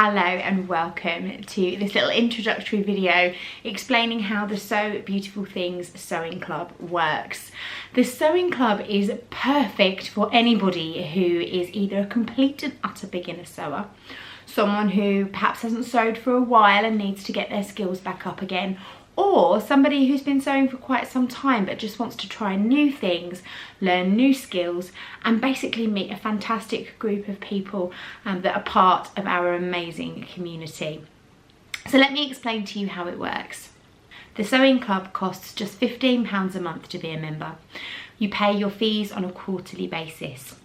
Hello and welcome to this little introductory video explaining how the Sew Beautiful Things Sewing Club works. The Sewing Club is perfect for anybody who is either a complete and utter beginner sewer, someone who perhaps hasn't sewed for a while and needs to get their skills back up again, or somebody who's been sewing for quite some time but just wants to try new things, learn new skills, and basically meet a fantastic group of people that are part of our amazing community. So let me explain to you how it works. The Sewing Club costs just £15 a month to be a member. You pay your fees on a quarterly basis.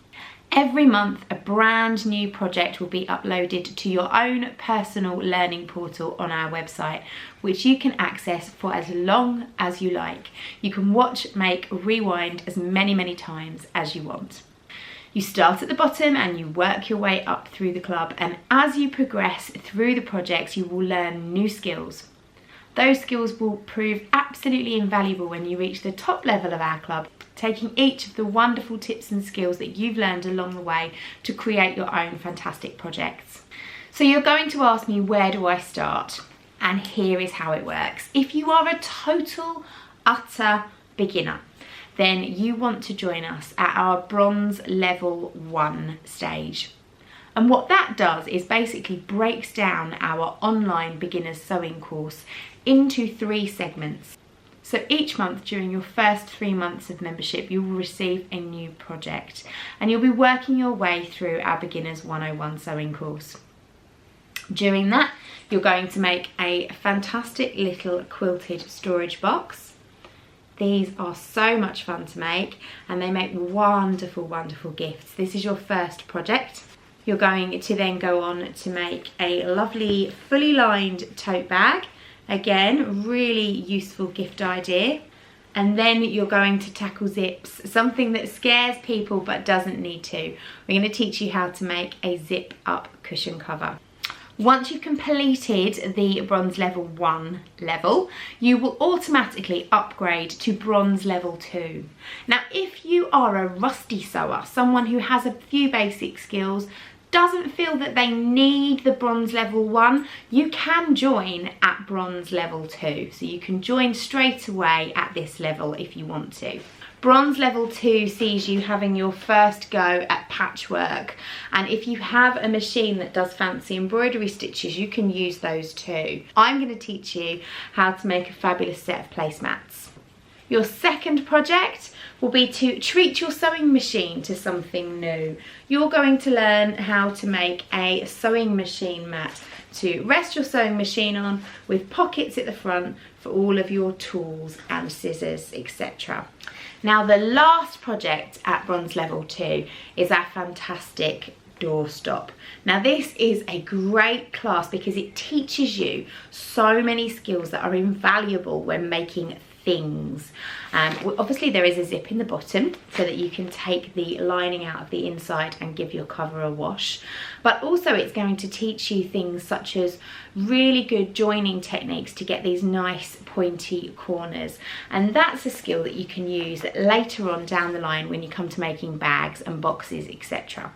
Every month, a brand new project will be uploaded to your own personal learning portal on our website, which you can access for as long as you like. You can watch, make, rewind as many times as you want. You start at the bottom and you work your way up through the club, and as you progress through the projects, you will learn new skills. Those skills will prove absolutely invaluable when you reach the top level of our club, taking each of the wonderful tips and skills that you've learned along the way to create your own fantastic projects. So you're going to ask me, where do I start? And here is how it works. If you are a total, utter beginner, then you want to join us at our Bronze Level 1 stage. And what that does is basically breaks down our online beginners sewing course into 3 segments. So each month during your first 3 months of membership, you will receive a new project and you'll be working your way through our Beginners 101 sewing course. During that, you're going to make a fantastic little quilted storage box. These are so much fun to make and they make wonderful gifts. This is your first project. You're going to then go on to make a lovely fully lined tote bag. Again, really useful gift idea. And then you're going to tackle zips, something that scares people but doesn't need to. We're going to teach you how to make a zip up cushion cover. Once you've completed the Bronze Level 1 level, you will automatically upgrade to Bronze Level 2. Now, if you are a rusty sewer, someone who has a few basic skills, doesn't feel that they need the Bronze Level 1, you can join at Bronze Level 2. So you can join straight away at this level if you want to. Bronze Level 2 sees you having your first go at patchwork, and if you have a machine that does fancy embroidery stitches, you can use those too. I'm going to teach you how to make a fabulous set of placemats. Your second project will be to treat your sewing machine to something new. You're going to learn how to make a sewing machine mat to rest your sewing machine on, with pockets at the front for all of your tools and scissors, etc. Now, the last project at Bronze Level 2 is our fantastic doorstop. Now, this is a great class because it teaches you so many skills that are invaluable when making things. Obviously there is a zip in the bottom so that you can take the lining out of the inside and give your cover a wash, but also it's going to teach you things such as really good joining techniques to get these nice pointy corners, and that's a skill that you can use later on down the line when you come to making bags and boxes, etc.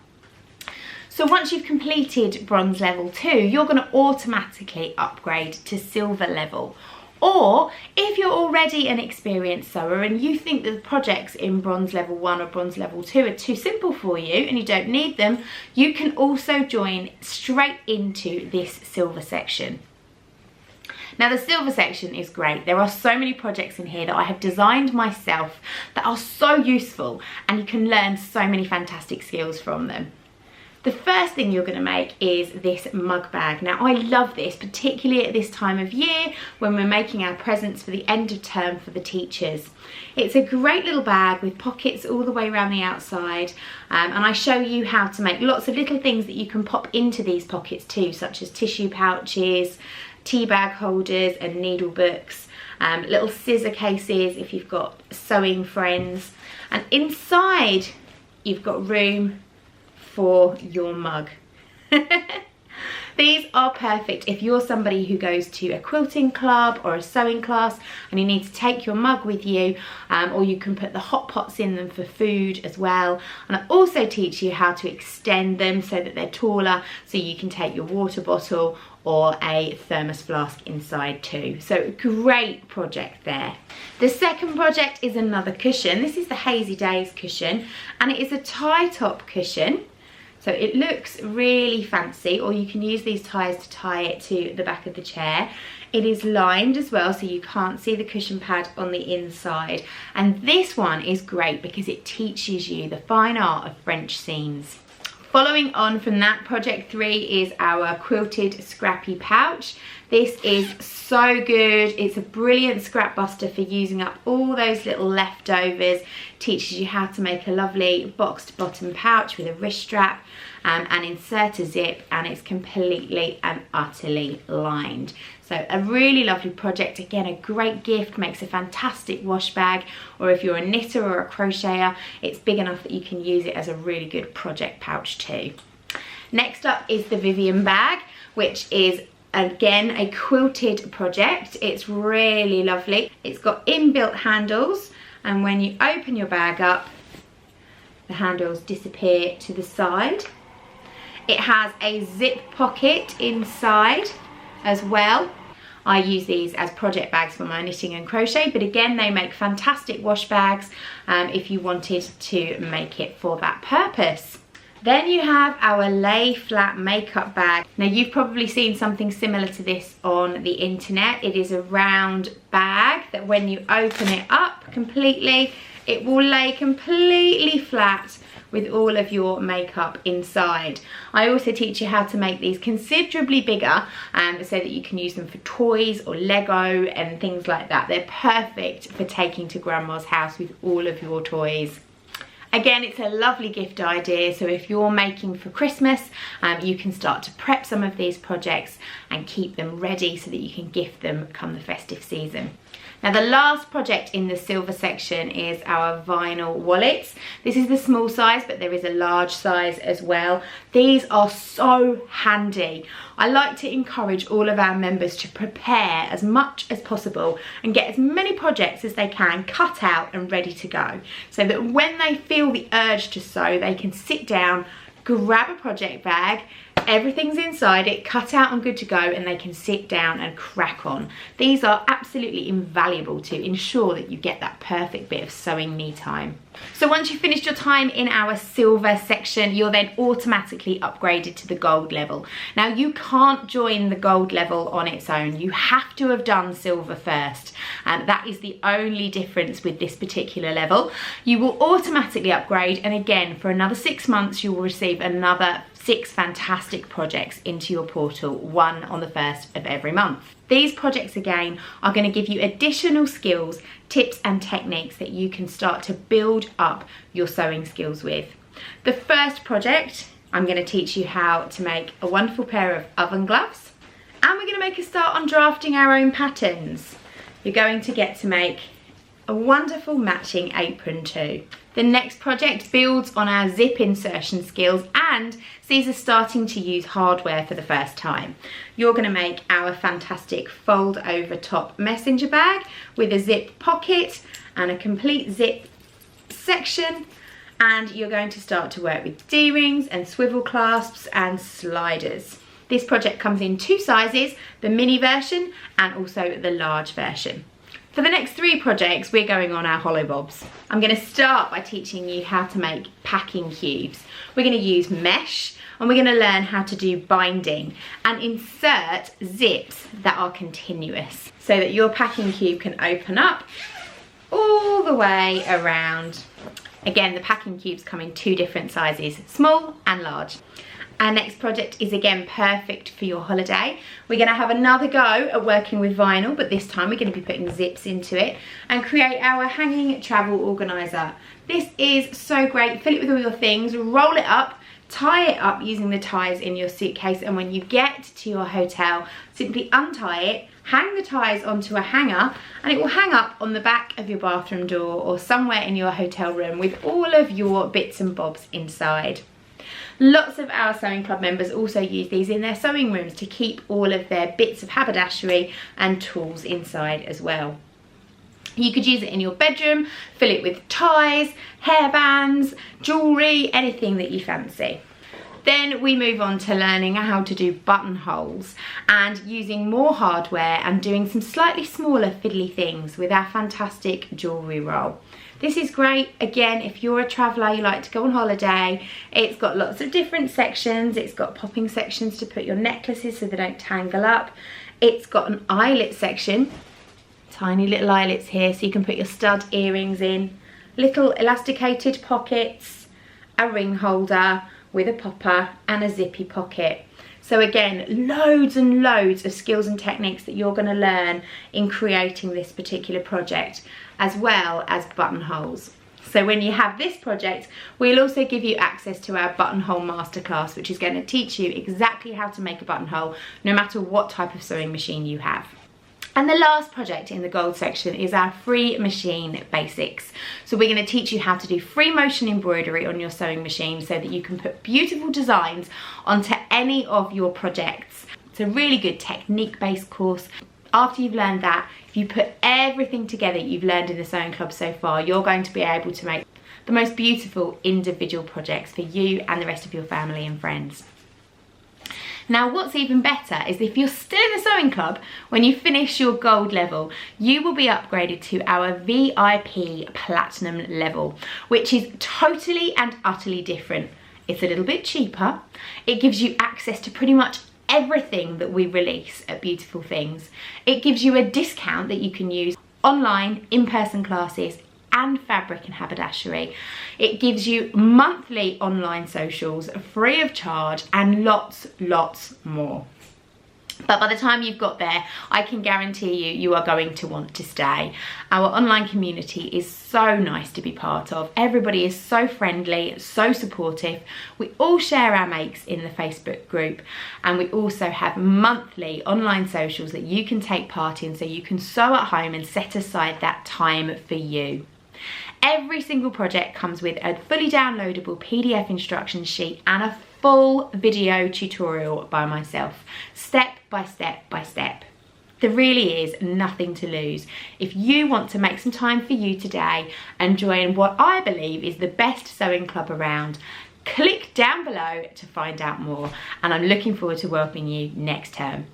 So once you've completed Bronze Level 2, you're going to automatically upgrade to Silver Level. Or if you're already an experienced sewer and you think that the projects in Bronze Level 1 or Bronze Level 2 are too simple for you and you don't need them, you can also join straight into this silver section. Now, the silver section is great. There are so many projects in here that I have designed myself that are so useful, and you can learn so many fantastic skills from them. The first thing you're going to make is this mug bag. Now, I love this, particularly at this time of year when we're making our presents for the end of term for the teachers. It's a great little bag with pockets all the way around the outside, and I show you how to make lots of little things that you can pop into these pockets too, such as tissue pouches, tea bag holders and needle books, little scissor cases if you've got sewing friends, and inside you've got room for your mug. These are perfect if you're somebody who goes to a quilting club or a sewing class and you need to take your mug with you, or you can put the hot pots in them for food as well. And I also teach you how to extend them so that they're taller, so you can take your water bottle or a thermos flask inside too. So great project there. The second project is another cushion. This is the Hazy Days cushion, and it is a tie top cushion. So it looks really fancy, or you can use these ties to tie it to the back of the chair. It is lined as well, so you can't see the cushion pad on the inside. And this one is great because it teaches you the fine art of French seams. Following on from that, project 3 is our quilted scrappy pouch. This is so good. It's a brilliant scrap buster for using up all those little leftovers. Teaches you how to make a lovely boxed bottom pouch with a wrist strap and insert a zip, and it's completely and utterly lined. So a really lovely project. Again, a great gift, makes a fantastic wash bag, or if you're a knitter or a crocheter, it's big enough that you can use it as a really good project pouch too. Next up is the Vivian bag, which is again a quilted project. It's really lovely. It's got inbuilt handles, and when you open your bag up, the handles disappear to the side. It has a zip pocket inside as well. I use these as project bags for my knitting and crochet, but again, they make fantastic wash bags if you wanted to make it for that purpose. Then you have our lay flat makeup bag. Now, you've probably seen something similar to this on the internet. It is a round bag that when you open it up completely, it will lay completely flat with all of your makeup inside. I also teach you how to make these considerably bigger so that you can use them for toys or Lego and things like that. They're perfect for taking to grandma's house with all of your toys. Again, it's a lovely gift idea, so if you're making for Christmas, you can start to prep some of these projects and keep them ready so that you can gift them come the festive season. Now, the last project in the silver section is our vinyl wallets. This is the small size, but there is a large size as well. These are so handy. I like to encourage all of our members to prepare as much as possible and get as many projects as they can cut out and ready to go, so that when they feel the urge to sew, they can sit down, grab a project bag, everything's inside it, cut out and good to go, and they can sit down and crack on. These are absolutely invaluable to ensure that you get that perfect bit of sewing me time. So once you've finished your time in our silver section, you're then automatically upgraded to the gold level. Now, you can't join the gold level on its own. You have to have done silver first, and that is the only difference with this particular level. You will automatically upgrade, and again, for another 6 months, you will receive another 6 fantastic projects into your portal, one on the 1st of every month. These projects again are going to give you additional skills, tips and techniques that you can start to build up your sewing skills with. The first project, I'm going to teach you how to make a wonderful pair of oven gloves, and we're going to make a start on drafting our own patterns. You're going to get to make a wonderful matching apron too. The next project builds on our zip insertion skills and sees us starting to use hardware for the first time. You're going to make our fantastic fold over top messenger bag with a zip pocket and a complete zip section, and you're going to start to work with D-rings and swivel clasps and sliders. This project comes in 2 sizes, the mini version and also the large version. For the next 3 projects, we're going on our hollow bobs. I'm going to start by teaching you how to make packing cubes. We're going to use mesh, and we're going to learn how to do binding and insert zips that are continuous so that your packing cube can open up all the way around. Again, the packing cubes come in 2 different sizes, small and large. Our next project is again perfect for your holiday. We're going to have another go at working with vinyl, but this time we're going to be putting zips into it and create our hanging travel organizer. This is so great. Fill it with all your things, roll it up, tie it up using the ties in your suitcase, and when you get to your hotel, simply untie it, hang the ties onto a hanger, and it will hang up on the back of your bathroom door or somewhere in your hotel room with all of your bits and bobs inside. Lots of our sewing club members also use these in their sewing rooms to keep all of their bits of haberdashery and tools inside as well. You could use it in your bedroom, fill it with ties, hairbands, jewellery, anything that you fancy. Then we move on to learning how to do buttonholes and using more hardware and doing some slightly smaller fiddly things with our fantastic jewellery roll. This is great, again, if you're a traveller, you like to go on holiday. It's got lots of different sections. It's got popping sections to put your necklaces so they don't tangle up. It's got an eyelet section, tiny little eyelets here so you can put your stud earrings in, little elasticated pockets, a ring holder with a popper and a zippy pocket. So again, loads and loads of skills and techniques that you're going to learn in creating this particular project, as well as buttonholes. So when you have this project, we'll also give you access to our buttonhole masterclass, which is going to teach you exactly how to make a buttonhole, no matter what type of sewing machine you have. And the last project in the gold section is our free machine basics. So we're going to teach you how to do free motion embroidery on your sewing machine so that you can put beautiful designs onto any of your projects. It's a really good technique-based course. After you've learned that, if you put everything together you've learned in the sewing club so far, you're going to be able to make the most beautiful individual projects for you and the rest of your family and friends. Now, what's even better is if you're still in the sewing club, when you finish your gold level, you will be upgraded to our VIP platinum level, which is totally and utterly different. It's a little bit cheaper. It gives you access to pretty much everything that we release at Beautiful Things. It gives you a discount that you can use online, in-person classes, and fabric and haberdashery. It gives you monthly online socials free of charge and lots more. But by the time you've got there, I can guarantee you are going to want to stay. Our online community is so nice to be part of. Everybody is so friendly, so supportive. We all share our makes in the Facebook group, and we also have monthly online socials that you can take part in so you can sew at home and set aside that time for you. Every single project comes with a fully downloadable PDF instruction sheet and a full video tutorial by myself, step by step by step. There really is nothing to lose. If you want to make some time for you today and join what I believe is the best sewing club around, click down below to find out more, and I'm looking forward to welcoming you next term.